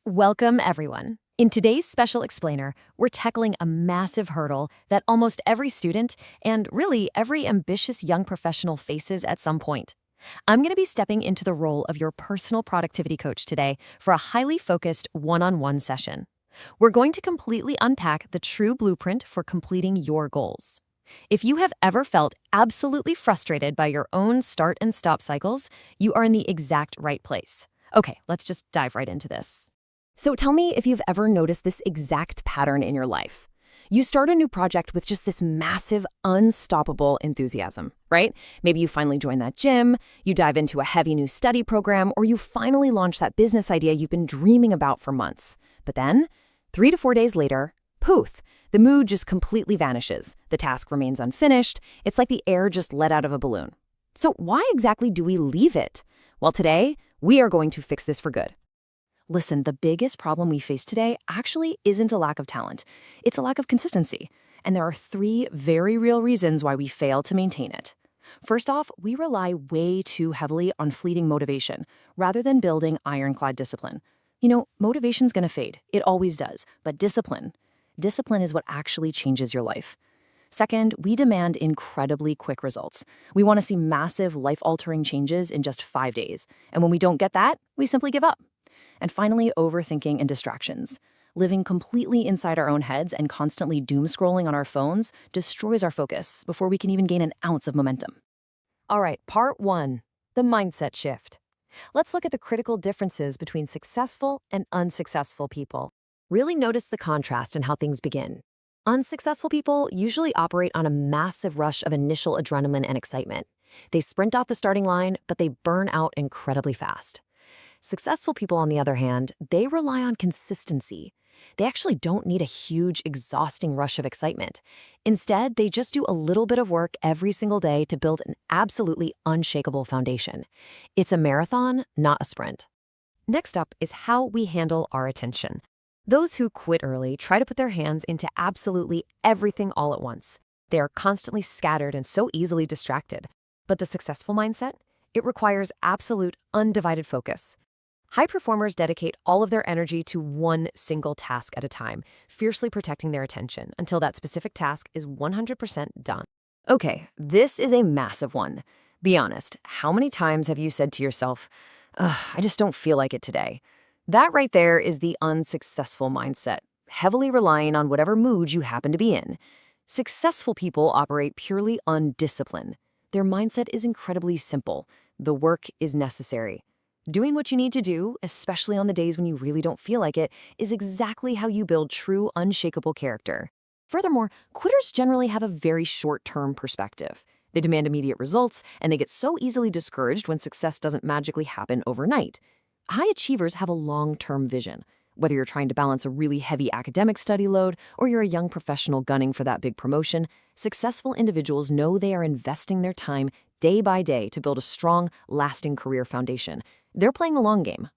Welcome, everyone. In today's special explainer, we're tackling a massive hurdle that almost every student and really every ambitious young professional faces at some point. I'm going to be stepping into the role of your personal productivity coach today for a highly focused one-on-one session. We're going to completely unpack the true blueprint for completing your goals. If you have ever felt absolutely frustrated by your own start and stop cycles, you are in the exact right place. Okay, let's just dive right into this. So tell me if you've ever noticed this exact pattern in your life. You start a new project with just this massive, unstoppable enthusiasm, right? Maybe you finally join that gym, you dive into a heavy new study program, or you finally launch that business idea you've been dreaming about for months. But then, 3 to 4 days later, poof, the mood just completely vanishes. The task remains unfinished. It's like the air just let out of a balloon. So why exactly do we leave it? Well, today, we are going to fix this for good. Listen, the biggest problem we face today actually isn't a lack of talent. It's a lack of consistency. And there are 3 very real reasons why we fail to maintain it. First off, we rely way too heavily on fleeting motivation rather than building ironclad discipline. You know, motivation's gonna fade. It always does. But discipline is what actually changes your life. Second, we demand incredibly quick results. We want to see massive, life-altering changes in just 5 days. And when we don't get that, we simply give up. And finally, overthinking and distractions. Living completely inside our own heads and constantly doom-scrolling on our phones destroys our focus before we can even gain an ounce of momentum. All right, part 1, the mindset shift. Let's look at the critical differences between successful and unsuccessful people. Really notice the contrast in how things begin. Unsuccessful people usually operate on a massive rush of initial adrenaline and excitement. They sprint off the starting line, but they burn out incredibly fast. Successful people, on the other hand, they rely on consistency. They actually don't need a huge, exhausting rush of excitement. Instead, they just do a little bit of work every single day to build an absolutely unshakable foundation. It's a marathon, not a sprint. Next up is how we handle our attention. Those who quit early try to put their hands into absolutely everything all at once. They are constantly scattered and so easily distracted. But the successful mindset? It requires absolute, undivided focus. High performers dedicate all of their energy to one single task at a time, fiercely protecting their attention until that specific task is 100% done. Okay, this is a massive one. Be honest, how many times have you said to yourself, "Ugh, I just don't feel like it today"? That right there is the unsuccessful mindset, heavily relying on whatever mood you happen to be in. Successful people operate purely on discipline. Their mindset is incredibly simple. The work is necessary. Doing what you need to do, especially on the days when you really don't feel like it, is exactly how you build true, unshakable character. Furthermore, quitters generally have a very short-term perspective. They demand immediate results, and they get so easily discouraged when success doesn't magically happen overnight. High achievers have a long-term vision. Whether you're trying to balance a really heavy academic study load or you're a young professional gunning for that big promotion, successful individuals know they are investing their time day by day to build a strong, lasting career foundation. They're playing the long game.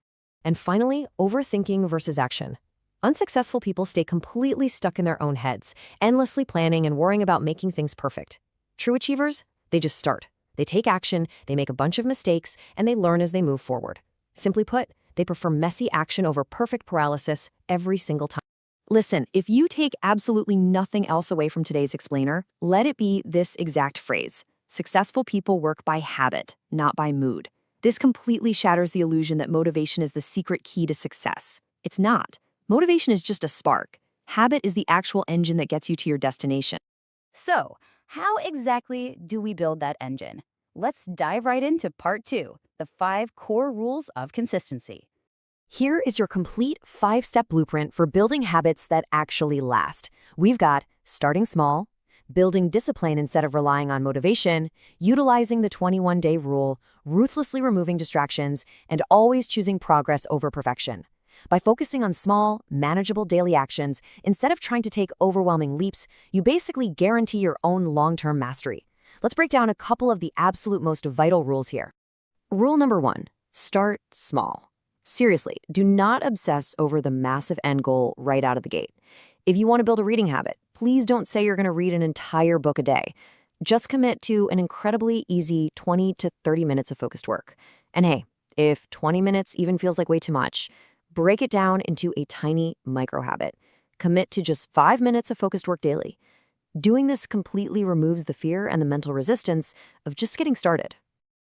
And finally, overthinking versus action. Unsuccessful people stay completely stuck in their own heads, endlessly planning and worrying about making things perfect. True achievers, they just start. They take action, they make a bunch of mistakes, and they learn as they move forward. Simply put, they prefer messy action over perfect paralysis every single time. Listen, if you take absolutely nothing else away from today's explainer, let it be this exact phrase. Successful people work by habit, not by mood. This completely shatters the illusion that motivation is the secret key to success. It's not. Motivation is just a spark. Habit is the actual engine that gets you to your destination. So, how exactly do we build that engine? Let's dive right into part 2, the 5 core rules of consistency. Here is your complete 5-step blueprint for building habits that actually last. We've got starting small, building discipline instead of relying on motivation, utilizing the 21-day rule, ruthlessly removing distractions, and always choosing progress over perfection. By focusing on small, manageable daily actions, instead of trying to take overwhelming leaps, you basically guarantee your own long-term mastery. Let's break down a couple of the absolute most vital rules here. Rule number 1, start small. Seriously, do not obsess over the massive end goal right out of the gate. If you want to build a reading habit, please don't say you're going to read an entire book a day. Just commit to an incredibly easy 20 to 30 minutes of focused work. And hey, if 20 minutes even feels like way too much, Break it down into a tiny micro habit. Commit to just 5 minutes of focused work daily. Doing this completely removes the fear and the mental resistance of just getting started.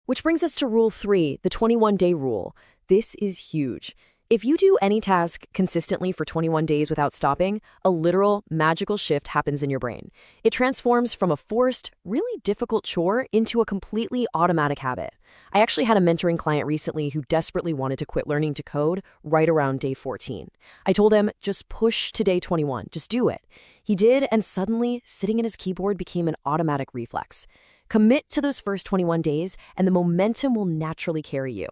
Which brings us to Rule 3, the 21-day rule. This is huge. If you do any task consistently for 21 days without stopping, a literal magical shift happens in your brain. It transforms from a forced, really difficult chore into a completely automatic habit. I actually had a mentoring client recently who desperately wanted to quit learning to code right around day 14. I told him, just push to day 21, just do it. He did, and suddenly, sitting at his keyboard became an automatic reflex. Commit to those first 21 days, and the momentum will naturally carry you.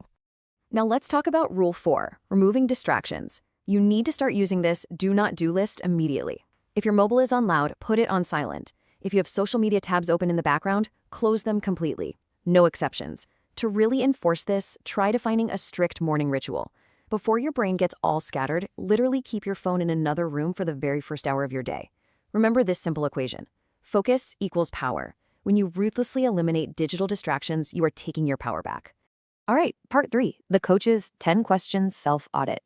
Now let's talk about Rule 4, removing distractions. You need to start using this do not do list immediately. If your mobile is on loud, put it on silent. If you have social media tabs open in the background, close them completely. No exceptions. To really enforce this, try defining a strict morning ritual. Before your brain gets all scattered, literally keep your phone in another room for the very first hour of your day. Remember this simple equation. Focus equals power. When you ruthlessly eliminate digital distractions, you are taking your power back. All right, part 3, the coach's 10 questions self-audit.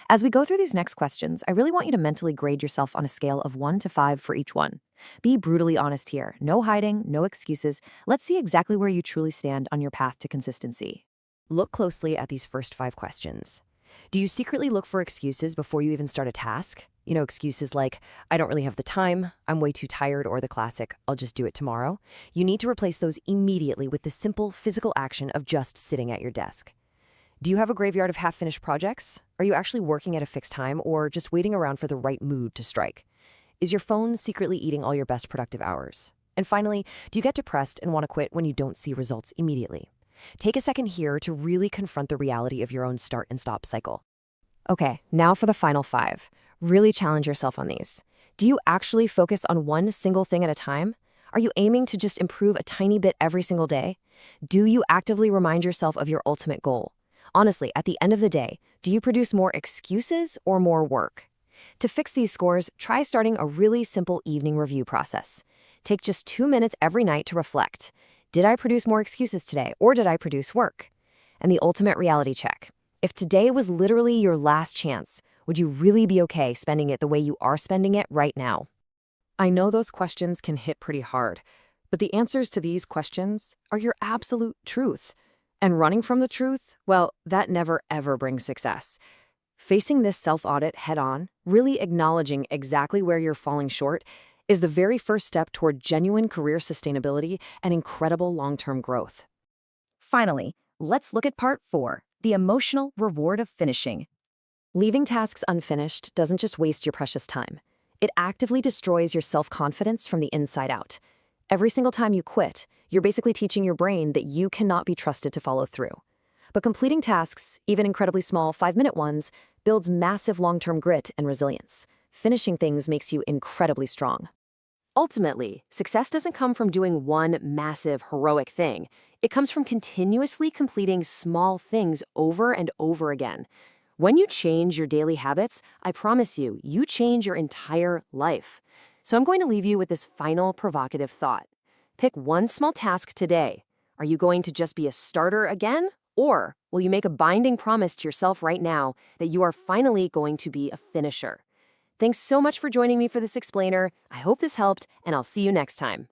As we go through these next questions, I really want you to mentally grade yourself on a scale of 1 to 5 for each one. Be brutally honest here. No hiding, no excuses. Let's see exactly where you truly stand on your path to consistency. Look closely at these first 5 questions. Do you secretly look for excuses before you even start a task? Excuses like, I don't really have the time, I'm way too tired, or the classic, I'll just do it tomorrow. You need to replace those immediately with the simple physical action of just sitting at your desk. Do you have a graveyard of half-finished projects? Are you actually working at a fixed time or just waiting around for the right mood to strike? Is your phone secretly eating all your best productive hours? And finally, do you get depressed and want to quit when you don't see results immediately? Take a second here to really confront the reality of your own start and stop cycle. Okay, now for the final 5. Really challenge yourself on these. Do you actually focus on one single thing at a time? Are you aiming to just improve a tiny bit every single day? Do you actively remind yourself of your ultimate goal? Honestly, at the end of the day, do you produce more excuses or more work? To fix these scores, try starting a really simple evening review process. Take just 2 minutes every night to reflect. Did I produce more excuses today, or did I produce work? And the ultimate reality check. If today was literally your last chance, would you really be okay spending it the way you are spending it right now? I know those questions can hit pretty hard, but the answers to these questions are your absolute truth. And running from the truth, well, that never ever brings success. Facing this self-audit head-on, really acknowledging exactly where you're falling short, is the very first step toward genuine career sustainability and incredible long-term growth. Finally, let's look at part 4, the emotional reward of finishing. Leaving tasks unfinished doesn't just waste your precious time. It actively destroys your self-confidence from the inside out. Every single time you quit, you're basically teaching your brain that you cannot be trusted to follow through. But completing tasks, even incredibly small 5-minute ones, builds massive long-term grit and resilience. Finishing things makes you incredibly strong. Ultimately, success doesn't come from doing one massive, heroic thing. It comes from continuously completing small things over and over again. When you change your daily habits, I promise you, you change your entire life. So I'm going to leave you with this final provocative thought. Pick one small task today. Are you going to just be a starter again? Or will you make a binding promise to yourself right now that you are finally going to be a finisher? Thanks so much for joining me for this explainer. I hope this helped, and I'll see you next time.